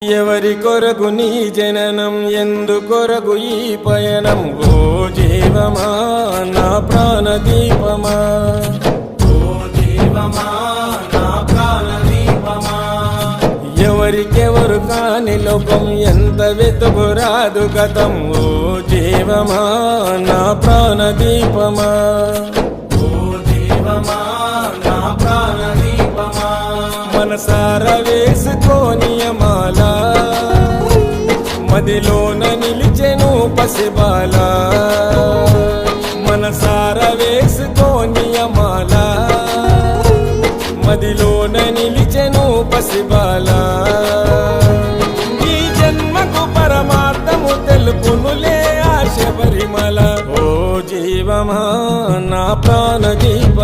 ఎవరి కొరకు నీ జననం ఎందుకొరకు ఈ పయనం ఓ జీవమా నా ప్రాణదీపమా ఓ జీవమా నా ప్రాణదీపమా ఎవరికెవరు కాని లోకం ఎంత వెతుకురాదు గతం ఓ జీవమా నా ప్రాణదీపమా ఓ జీవమా నా ప్రాణదీపమా మనసార వేసుకోని మాల మదిలోన నిలిచెను పసిబాల మనసార వేసుకోని మాల మదిలోన నిలిచెను పసిబాల ఈ జన్మకు పరమార్థము తెలుపునులే ఆశ పరిమళ ఓ జీవమా నా ప్రాణదీప